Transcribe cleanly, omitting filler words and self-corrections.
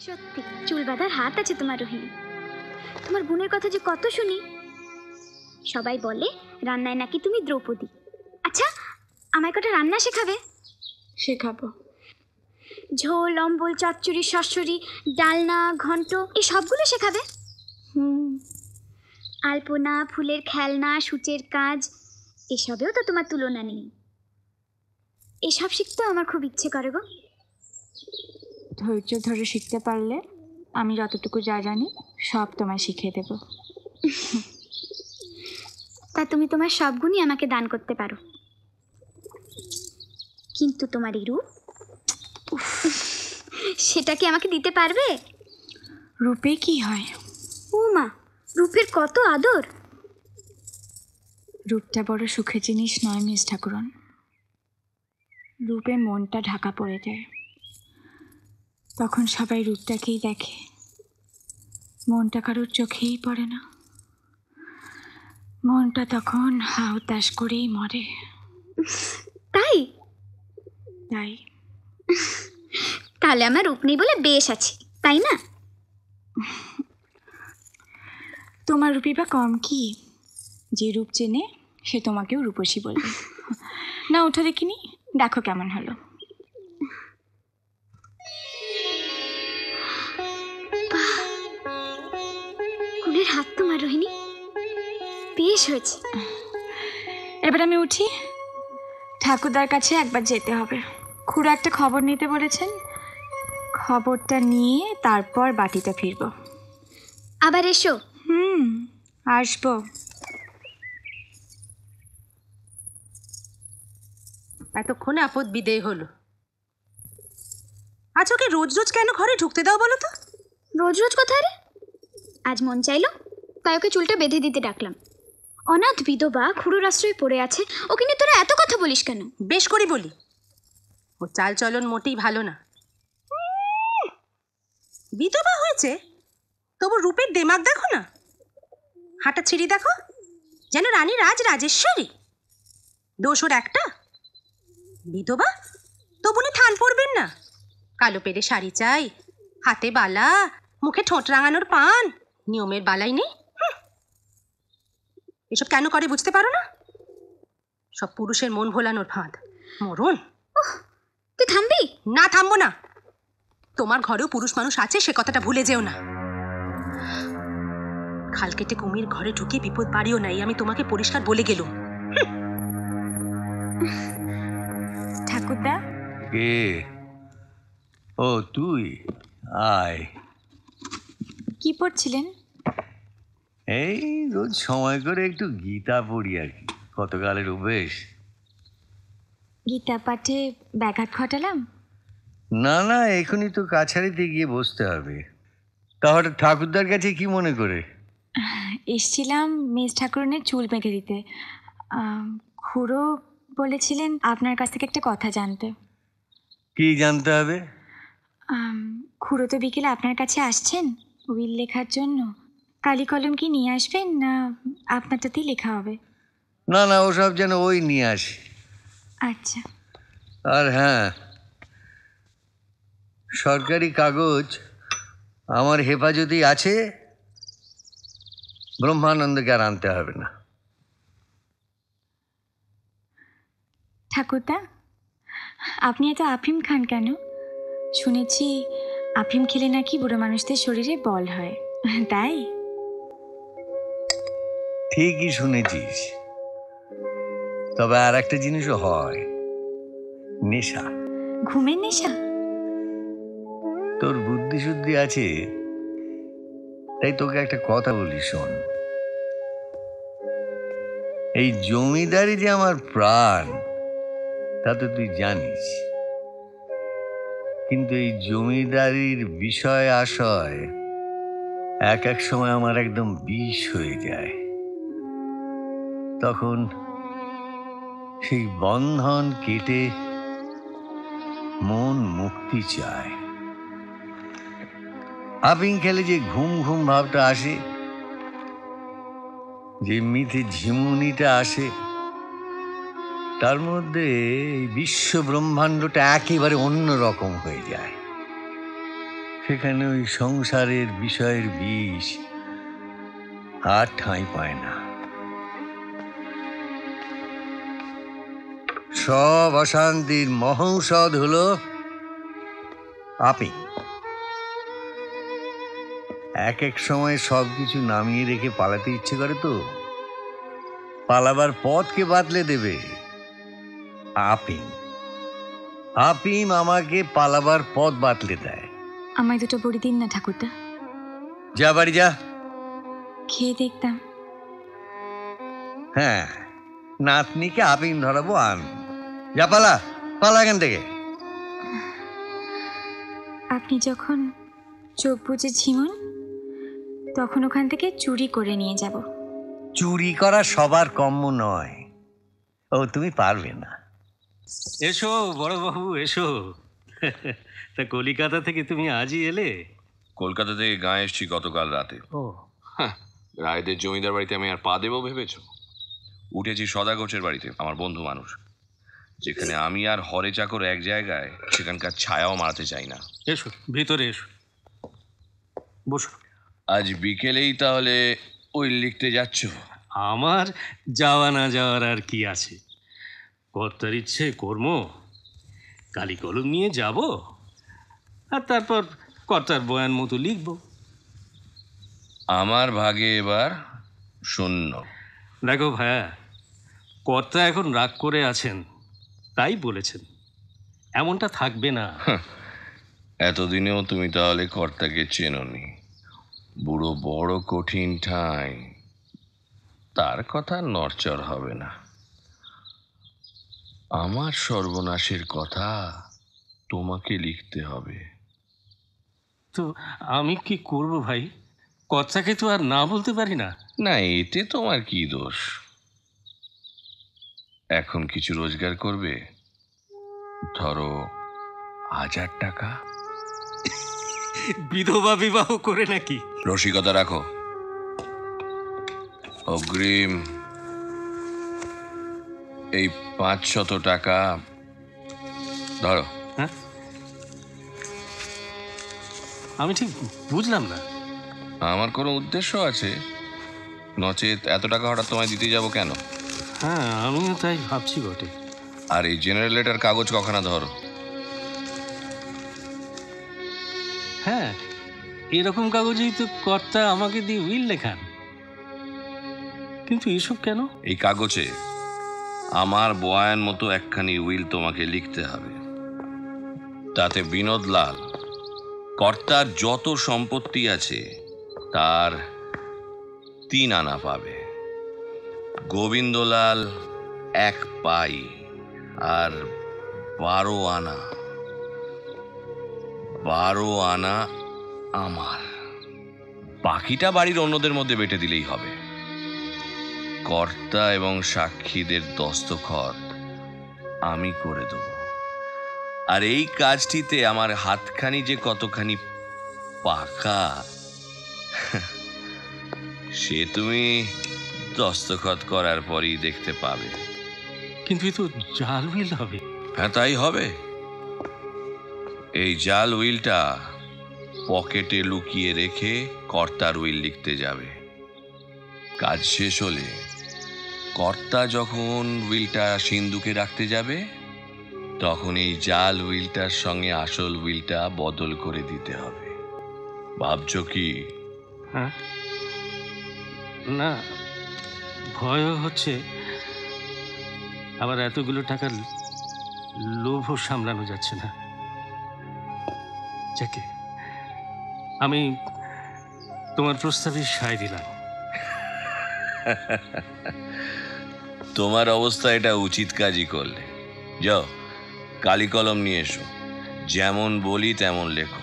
সত্যি চুল বাঁধার হাত আছে তোমার রোহিণী। তোমার গুণের কথা যে কত শুনি। সবাই বলে রান্নায় নাকি তুমি দ্রৌপদী। আচ্ছা, আমায় কটা রান্না শেখাবে? শেখাবো। ঝোল, অম্বল, চচ্চড়ি, শস্যরি, ডালনা, ঘন্ট, এই সবগুলো শেখাবে? আলপনা, ফুলের খেলনা, সূচের কাজ, এসবেও তো তোমার তুলনা নেই। এসব শিখতেও আমার খুব ইচ্ছে করে গো। ধৈর্য ধরে শিখতে পারলে আমি যতটুকু যা জানি সব তোমায় শিখিয়ে দেব। তা তুমি তোমার সব গুণই আমাকে দান করতে পারো, কিন্তু তোমার এই রূপ, সেটা কি আমাকে দিতে পারবে? রূপে কি হয়? ও মা, রূপের কত আদর! রূপটা বড় সুখের জিনিস নয় মিস ঠাকুরন। রূপে মনটা ঢাকা পড়ে যায়, তখন সবাই রূপটাকেই দেখে, মনটা কারোর চোখেই পড়ে না। মনটা তখন হাউতাস করেই মরে। তাই? তাই। তাহলে আমার রূপ নেই বলে বেশ আছে, তাই না? তোমার রূপই বা কম কি? যে রূপ চেনে সে তোমাকেও রূপসী বলবে। না, উঠো দেখিনি, দেখো কেমন হলো। গুণের হাত তোমার রোহিণী, বেশ হয়েছে। এবার আমি উঠি, ঠাকুরদার কাছে একবার যেতে হবে। খুড়ো একটা খবর নিতে বলেছেন, খবরটা নিয়ে তারপর বাটিতে ফিরব। আবার এসো। আসবো। এতক্ষণে আপদ বিদেয় হলো। আজ ওকে রোজ রোজ কেন ঘরে ঢুকতে দাও বলো তো? রোজ রোজ কোথায় রে? আজ মন চাইলো তাই ওকে চুলটা বেঁধে দিতে ডাকলাম। অনাথ বিধবা খুড়োর আশ্রয়ে পড়ে আছে, ওকে নিয়ে তোরা এত কথা বলিস কেন? বেশ করে বলি, ও চাল চলন মোটেই ভালো না। বিধবা হয়েছে তবু রূপের দেমাগ দেখো না, হাঁটা ছিঁড়ি দেখো, যেন রানী রাজেশ্বরী। দোষ ওর একটা, বিধবা তবু উনি থান পড়বেন না। কালো পেরে শাড়ি চাই, হাতে বালা, মুখে ঠোঁট রাঙানোর পান, নিয়মের বালাই নেই। এসব কেন করে বুঝতে পারো না? সব পুরুষের মন ভোলানোর ফাঁদ, মরণ। তুই থামবি? না, থামবো না। তোমার ঘরেও পুরুষ মানুষ আছে, সে কথাটা ভুলে যেও না। খাল কেটে কুমির ঘরে ঢুকে বিপদ বাড়িও নাই, আমি তোমাকে পরিষ্কার বলে গেলুম। ঠাকুরদা। কে? ও তুই, আয়। কি পড়ছিলেন? এই রোজ সময় করে একটু গীতা পড়ি আর কি, কতকালের অভ্যেস। গীতা পাঠে ব্যাঘাত ঘটালাম? না না, এখনই তো কাছারিতে গিয়ে বসতে হবে। তাহলে ঠাকুরদার কাছে কি মনে করে? এসছিলাম মিস ঠাকুরনের চুল বেঁধে দিতে। খুড়ো বলেছিলেন আপনার কাছ থেকে একটা কথা জানতে। কি জানতে হবে? খুড়ো তো বিকেলে আপনার কাছে আসছেন উইল লেখার জন্য। কালি কলম কি নিয়ে আসবেন, না আপনারটাতেই লেখা হবে? না না, ওসব যেন ওই নিয়ে আসে। আচ্ছা। আর হ্যাঁ, সরকারি কাগজ আমার হেফাজতেই আছে, ব্রহ্মানন্দকে আর আনতে হবে না। ঠাকুরদা, আপনি এত আফিম খান কেন? শুনেছি আফিম খেলে নাকি বুড়ো মানুষদের শরীরে বল হয়, তাই? ঠিকই শুনেছিস, তবে আর একটা জিনিসও হয়, নেশা। ঘুমের নেশা? তোর বুদ্ধি শুদ্ধি আছে, তাই তোকে একটা কথা বলি, শোন। এই জমিদারি যে আমার প্রাণ, তা তো তুই জানিস, কিন্তু এই জমিদারির বিষয় আশয় এক এক সময় আমার একদম বিষ হয়ে যায়। তখন সেই বন্ধন কেটে মন মুক্তি চায়। আফিং খেলে যে ঘুম ঘুম ভাবটা আসে, যে মিথে ঝিমুনিটা আসে, তার মধ্যে এই বিশ্ব ব্রহ্মাণ্ডটা একেবারে অন্য রকম হয়ে যায়। সেখানে ওই সংসারের বিষয়ের বিষ আর ঠাঁই পায় না। সব অশান্তির মহৌষধ হলো আপি। এক এক সময় সবকিছু নামিয়ে রেখে পালাতে ইচ্ছে করে তো, পালাবার পথকে বাতলে দেবে আপিম। আপিম আমাকে পালাবার পথ বাতলে দেয়। আমায় দুটো বড়ি দিন না ঠাকুরদা, যা বাড়ি যা। খেয়ে দেখতাম। হ্যাঁ, নাতনিকে আপিম ধরাবো আমি। যা পালা, পালা এখান থেকে। আপনি যখন চোখ বুজে ঝিমুন তখন ওখান থেকে চুরি করে নিয়ে যাব। চুরি করা সবার কম্য নয়। ও তুমি পারবে না। এসো বড়বাবু এসো। তা কলিকাতা থেকে তুমি আজই এলে? কলকাতা থেকে গাঁয়ে এসছি গতকাল রাতে। ও রায়দের জমিদার বাড়িতে আমি আর পা দেবো ভেবেছ? উঠেছি সদাগোছের বাড়িতে, আমার বন্ধু মানুষ। যেখানে আমি আর হরে চাকর এক জায়গায়, সেখানকার ছায়াও মারাতে চাই না। এসো ভিতরে এসো, বসো। আজ বিকেলেই তাহলে ওই লিখতে যাচ্ছ? আমার যাওয়া না যাওয়ার আর কি আছে, কর্তার ইচ্ছে কর্ম। কালি কলম নিয়ে যাব আর তারপর কর্তার বয়ান মতো লিখব। আমার ভাগে এবার শূন্য। দেখো ভাইয়া, কর্তা এখন রাগ করে আছেন তাই বলেছেন, এমনটা থাকবে না। এতদিনেও তুমি তাহলে কর্তাকে চেনোনি। বুড়ো বড় কঠিন ঠাঁই, তার কথা নড়চড় হবে না। আমার সর্বনাশের কথা তোমাকে লিখতে হবে। তো আমি কি করব ভাই? কর্তাকে তো আর না বলতে পারি না। না, এতে তোমার কি দোষ? এখন কিছু রোজগার করবে, ধরো 1000 টাকা। বিধবা বিবাহ করে নাকি? রসিকতা রাখো। অগ্রিম এই 500 টাকা ধরো। হ্যাঁ, আমি ঠিক বুঝলাম না। আমার কোনো উদ্দেশ্য আছে, নচেত এত টাকা হঠাৎ তোমায় দিতে যাব কেন? হ্যাঁ, আমিও তাই ভাবছি বটে। আর এই জেনারেলেটার কাগজ কখানা ধরো। হ্যাঁ, এরকম কাগজেই তো কর্তা আমাকে দিয়ে উইল লেখান। কিন্তু এসব কেন? এই কাগজে আমার বয়ান মতো একখানি উইল তোমাকে লিখতে হবে। তাতে বিনোদলাল কর্তার যত সম্পত্তি আছে তার 3 আনা পাবে, গোবিন্দলাল 1 পাই, আর 12 আনা আমার। বাকিটা বাড়ির অন্যদের মধ্যে বেটে দিলেই হবে। কর্তা এবং সাক্ষীদের দস্তখত আমি করে দেব। আর এই কাজটিতে আমার হাতখানি যে কতখানি পাকা সে তুমি দস্তখত করার পরই দেখতে পাবে। কিন্তু এ তো জাল উইল হবে। হ্যাঁ, তাই হবে। এই জাল উইলটা পকেটে লুকিয়ে রেখে কর্তার উইল লিখতে যাবে। কাজ শেষ হলে কর্তা যখন উইলটা সিন্ধুকে রাখতে যাবে তখন এই জাল উইলটার সঙ্গে আসল উইলটা বদল করে দিতে হবে। ভাবছো কি? হ্যাঁ, না, ভয়ও হচ্ছে, আবার এতগুলো টাকার লোভও সামলানো যাচ্ছে না। যাকে আমি তোমার প্রস্তাবে সায় দিলাম। তোমার অবস্থা এটা উচিত কাজই করলে। যাও, কালি কলম নিয়ে এসো, যেমন বলি তেমন লেখো।